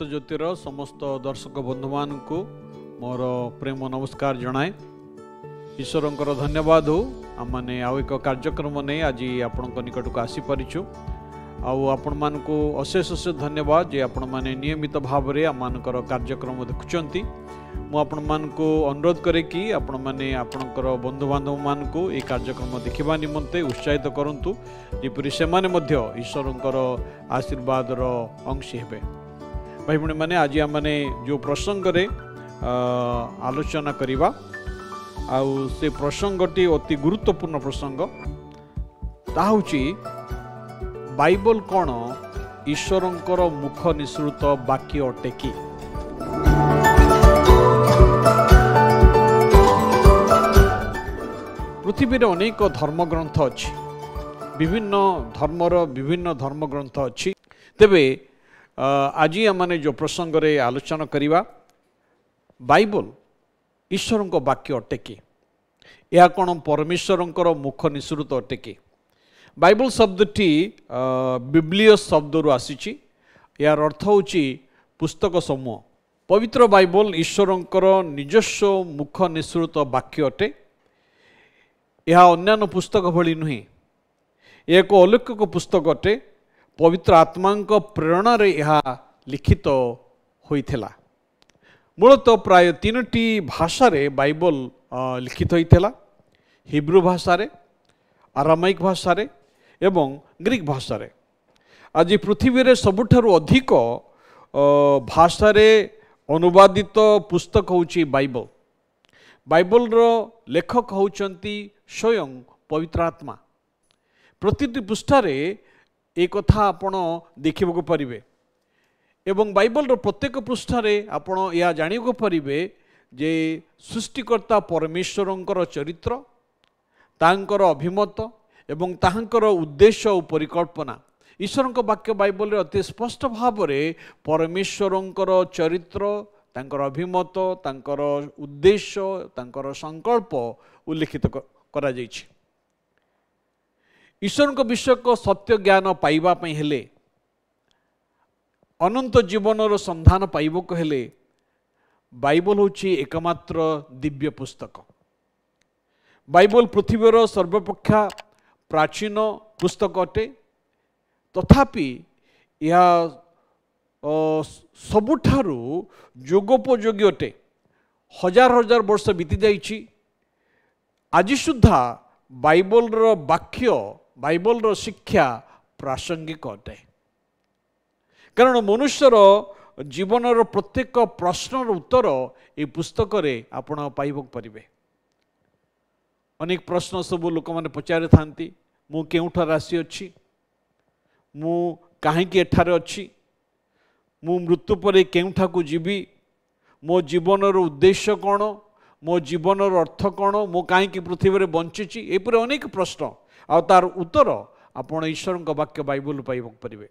अनंत ज्योतिर समस्त दर्शक बंधु मान को मोर प्रेम नमस्कार जनाए। ईश्वर धन्यवाद हो आम मैंने आउ एक कार्यक्रम नहीं आज आपण निकट को आसीपरिचु। आपण मान को अशेष अशेष धन्यवाद जे आपण मैंने नियमित भाव में आम कार्यक्रम देखुंट। मुझे मान को अनुरोध करे कि आपण मैंने आपणकर बंधु बांधव मान को ये कार्यक्रम देखा निमंते उत्साहित करंतु जेपरि से माने मध्य ईश्वरंकर आशीर्वाद अंश हेबे। भाई भणी मैंने आज आम मैंने जो प्रसंग रे आलोचना करिबा आउ से प्रसंगटी अति गुरुत्वपूर्ण प्रसंग ता होची बाइबल कौन ईश्वरंकर मुख निसृत वाक्य अटे कि। पृथ्वी रे अनेक धर्मग्रंथ अच्छी विभिन्न धर्मर विभिन्न धर्मग्रंथ अच्छी। तेबे आज आमने जो प्रसंग रे आलोचना करिबा बाइबल ईश्वर वाक्य अटे कि या कौन परमेश्वर मुख निसृत अटे कि। बाइबल शब्दटी बिब्लिय शब्द रु आसी यार अर्थ होची पुस्तक समूह। पवित्र बाइबल ईश्वरंकर निजस्व मुख निसृत वाक्य अटे। यह अन्यान्य पुस्तक भली नुहे एक अलौकिक पुस्तक अटे। पवित्र आत्मा प्रेरणा रे यह लिखित होइथिला। मूलतः प्राय 3टी भाषा रे बाइबल लिखित होइथिला। हिब्रू भाषा रे, आरामाइक भाषा रे एवं ग्रीक भाषा रे। आज पृथ्वी रे सबुठारु अधिक भाषा रे अनुवादित पुस्तक होची बाइबल। बाइबल रो लेखक होचंती स्वयं पवित्र आत्मा। प्रतिटी पृष्ठारे एक कथा आपण देखिबको परिबे एवं बाइबल रो प्रत्येक पृष्ठारे आपण या जानिबको परिबे जे सृष्टिकर्ता परमेश्वरंकर चरित्र, तांकर अभिमत एवं तांकर उद्देश्य और परिकल्पना। ईश्वरंक वाक्य बाइबल रे अति स्पष्ट भाव रे परमेश्वरंकर चरित्र, तांकर अभिमत, तांकर उद्देश्य, तांकर संकल्प उल्लेखित करा जाइछि। ईश्वर विषय को सत्य ज्ञान पाइबा पई हेले, अनंत जीवनर संधान पाइबको हेले बाइबल होछि एकमात्र दिव्य पुस्तक। बाइबल पृथ्वीर सर्वप्रख्या प्राचीन पुस्तक अटे। तथापि यह सबुठारु जोगोपयोगी अटे। हजार हजार वर्ष बीती जाइछि। आज सुद्धा बाइबल रो वाक्य, बाइबल रो शिक्षा प्रासंगिक अटे। कारण मनुष्यर जीवन प्रत्येक प्रश्नर उत्तर ये पुस्तक रे आपण पाइबक परिबे। अनेक प्रश्न सब लोक माने पचारि थांती, मु केउठार आसी अछि, मु काहेकि एठारे अछि, मु मृत्यु परे केउठाकू जीवी, मो जीवनर उद्देश्य कौन, मो जीवनर अर्थ कौन, मु काहेकि पृथ्वी रे बंचिछि, एपरि अनेक प्रश्न आ तार उत्तर आपण ईश्वरक वाक्य बाइबल पाइबक परिबे।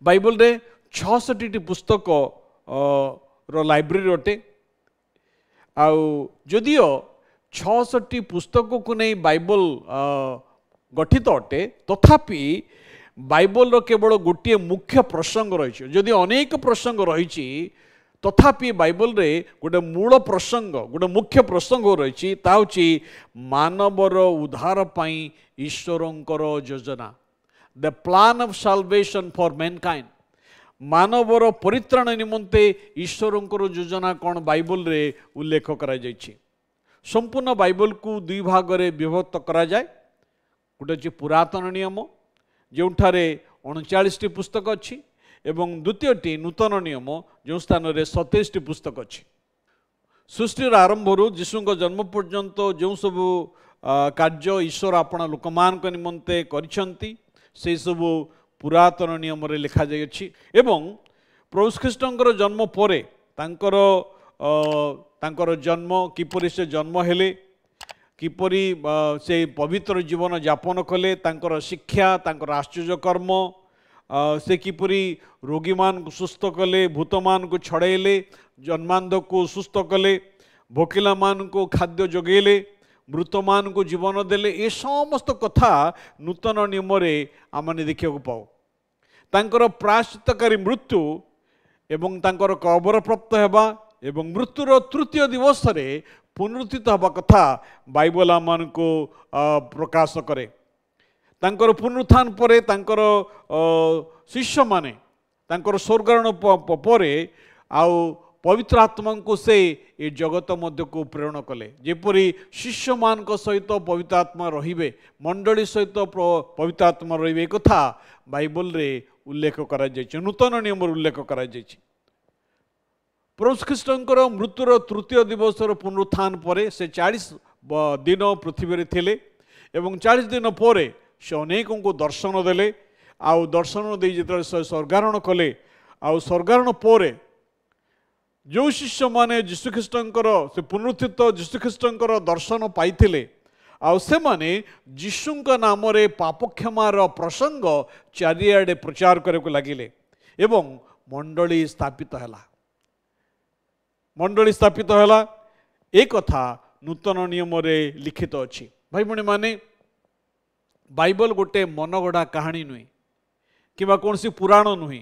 बाइबल रे 66टी पुस्तक रो लाइब्रेरी अटे। आउ जदियो 66टी पुस्तक को नहीं बाइबल गठित अटे, तथापि बाइबल रो केवल गोटे मुख्य प्रसंग रही। जदि अनेक प्रसंग रही तथापि बाइबल रे गोटे मूल प्रसंग, गोटे मुख्य प्रसंग रही, ता होची मानवर उद्धार पाई ईश्वरंकर योजना, the plan of salvation for mankind. मानवर परित्राण निमंते ईश्वरंकर योजना कौन बाइबल रे उल्लेख करा जायछि। संपूर्ण बाइबल को दुई भाग रे विभक्त करा जाय। गोटे जे पुरातन नियम जोठारे 39टी पुस्तक अच्छी एवं द्वितीयटी नूतन नियम जो स्थान रे 27टी पुस्तक अच्छी। सृष्टिर आरंभ जीशु जन्म पर्यंत जो सब कार्य ईश्वर आपण लोकमान निमंते करिसंती से सब पुरातन नियम रे लिखा जायछि। एवं प्रभु ख्रीष्टंकर जन्म परे तांकर जन्म किपरि से जन्म हेले, किपरि से पवित्र जीवन यापन कले, तांकर शिक्षा, तांकर आश्चर्य कर्म, से किपरि रोगी मान को सुस्थ कले, भूत मान को छड़ेले, जन्मांध को सुस्थ कले, भोकिला मान को खाद्य जोगेले, मृत मान को जीवन देले। ये समस्त कथा नूतन नियम रे आमने देखा पाओ। तांकर प्रायश्चित्तकारी मृत्यु एवं तांकर कबर प्राप्त हेबा एवं मृत्युर तृतीय दिवस रे पुनरुत्थित हवा कथा बाइबल आमको प्रकाश करे। तांकर पुनरुत्थान परे तांकर शिष्य माने तांकर स्वर्गारोहण परे आउ पवित्र आत्मा को से ये जगत मध्य को प्रेरण कले जेपरी शिष्य मान सहित पवित्र आत्मा रहिबे मंडली सहित पवित्र आत्मा रहिबे कथा बाइबल रे उल्लेख करा जायछि नूतन नियम उल्लेख करा जायछि। प्रभु ख्रीष्टंकर मृत्युर तृतीय दिवसर पुनरुत्थान परे से 40 दिन पृथ्वी रे थिले एवं 40 दिन परे से अनेक को दर्शन देले आउ दर्शन दे जिते स्वर्गारोहण कले आउ स्वर्गारोहण परे जो शिष्य माने जीशुख्रीष्टंकर से पुनरुत्थित जीशुख्रीष्टंकर दर्शन पाइथिले आउ से माने जीशुंक नाम रे पाप क्षमार प्रसंग चारिआडे प्रचार करे को लागिले एवं मंडली स्थापित हैला। मंडली स्थापित हैला एक कथा नूतन नियम रे लिखित अछि। भाई भणी माने बाइबल गोटे मनगढ़ा कहानी नुहे कि कौन सी पुराण नुहे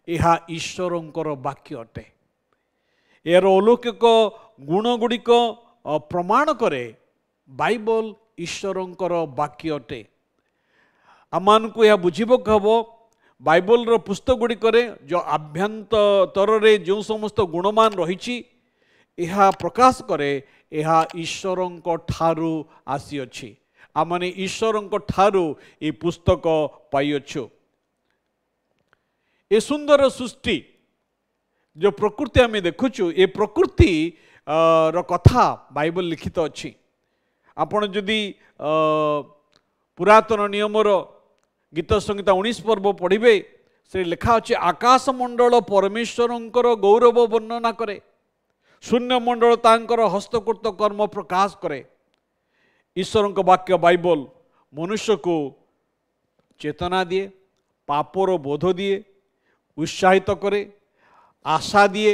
यह ईश्वरंकर वाक्य अटे। यार अलौकिक गुण गुड़िक प्रमाण करे बाइबल ईश्वरंकर वाक्य अटे। आमान को यह बुझिबक हबो बाइबल रो पुस्तक गुड़िक जो आभ्यंतर रे जो समस्त गुणमान रही यह प्रकाश करे यह ईश्वरंक ठारू आसी अछि। आमने ईश्वरंक ठारू ये पुस्तक पाइअछु। ये सुंदर सृष्टि जो प्रकृति आम देखुचु ये प्रकृति रो कथा बाइबल लिखित अच्छी। आपण जदि पुरातन नियमर गीत संहिता 19 पर्व पढ़िबे से लिखा अच्छे आकाश मंडल परमेश्वरंकर गौरव वर्णना करे शून्य मंडल तांकर हस्तकृत कर्म प्रकाश करे। ईश्वरंक वाक्य बाइबल मनुष्य को चेतना दिए पापर बोध दिए उत्साहित करे आशा दिए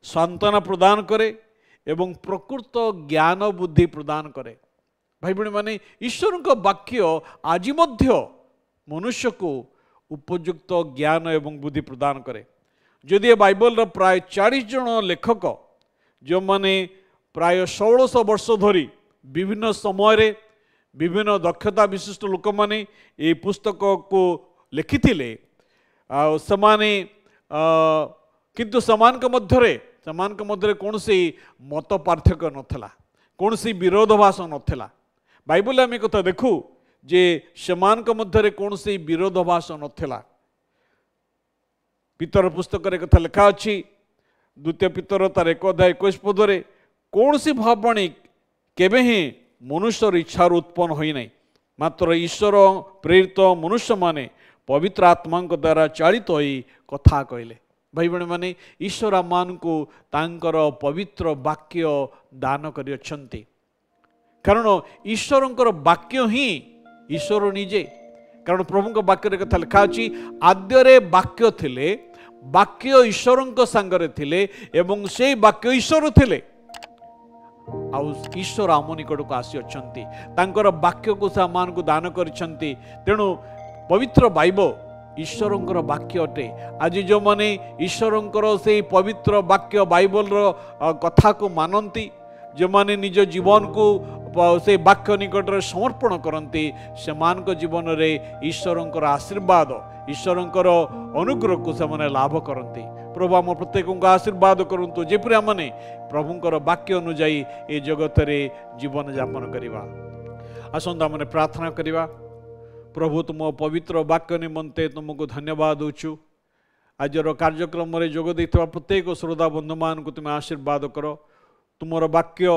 सांत्वना प्रदान करे एवं प्रकृत ज्ञान बुद्धि प्रदान करे। भाई बहन माने ईश्वर का वाक्य आज मध्य मनुष्य को उपयुक्त ज्ञान एवं बुद्धि प्रदान करे। जदि बाइबल प्राय 40 जन लेखक जो माने प्राय 1600 वर्ष धरी विभिन्न समय रे विभिन्न दक्षता विशिष्ट लोक माने ये पुस्तक को लिखिथिले समाने किंतु समान के मध्य कौन सी मत पार्थक्य नथला कौन सी विरोधाभास नथला। बाइबल आम कथा देखू जे समान के मध्य कौन सी विरोधाभास नथला। पितर पुस्तक रे कथा लिखा अछि द्वितीय पितर तार 1 अध्याय 21 पदरे कौन सी भाववाणी केबे ही मनुष्यर इच्छार उत्पन्न होई नहीं मात्र ईश्वर प्रेरित मनुष्य माने पवित्र आत्मा द्वारा चालित होई कथा कहले। भाई बहन माने ईश्वर आमान को तांकर पवित्र वाक्य दान करि अछंती कारण ईश्वरंकर वाक्य ही ईश्वर निजे। कारण प्रभु वाक्य कथा लिखा अछि आद्यरे वाक्य थिले वाक्य ईश्वरंक संगरे थिले एवं से वाक्य ईश्वर थिले आउ ईश्वर आम निकट को आसी अछंती तांकर वाक्य को से आमान को दान करिसंती। तेणु पवित्र बाइबल ईश्वरंकर वाक्य अटे। आज जो माने ईश्वरंकर से पवित्र वाक्य बाइबल कथा को मानती जो माने निज जीवन को से वाक्य निकट समर्पण करती से मान को जीवन रे ईश्वरंकर आशीर्वाद ईश्वरंकर अनुग्रह को से माने लाभ करती। प्रभु आम प्रत्येक को आशीर्वाद करंतु जेपरि आमने प्रभुंकर वाक्य अनुଯାयी ए जगत रे जीवन यापन करिवा। आसंता माने प्रार्थना करिवा। प्रभु तुम पवित्र वाक्य निमंते तुमको धन्यवाद दूचु। आजर कार्यक्रम में जोग देथिबा प्रत्येक श्रोता बंधु मान को तुम आशीर्वाद कर। तुमर वाक्य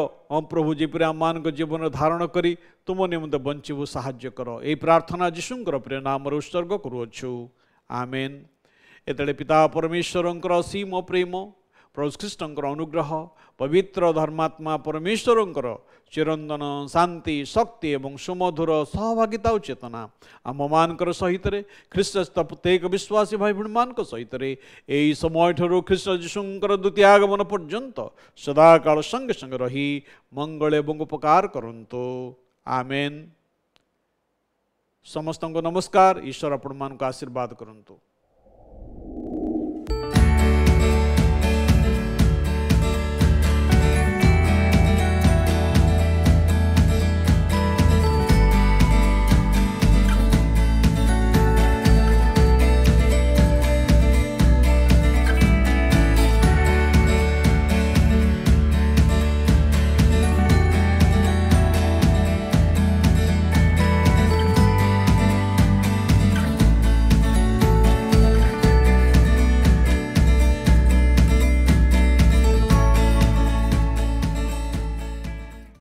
प्रभु जेपरि आमान को जीवन धारण करी तुम निमंते बंचबू साहाय्य कर। ए प्रार्थना यीशुंकर प्रिय नाम रे उत्सर्ग करूछु आमेन। एतले पिता परमेश्वरंकर असीम प्रेम प्रभु ख्रीष्टंकर अनुग्रह पवित्र धर्मात्मा परमेश्वरंकर चिरंदन शांति शक्ति एवं सुमधुर सहभागिता और चेतना आम मानकर सहित ख्रीष्ट प्रत्येक विश्वासी भाई भण मान सहित यही समय ठू ख्रीष्ट यीशुंकर द्वितीय आगमन पर्यंत सदाकाल संगे संगे रही मंगल एवं उपकार करंतु आमेन। समस्त को नमस्कार। ईश्वर आपण मान आशीर्वाद करंतु।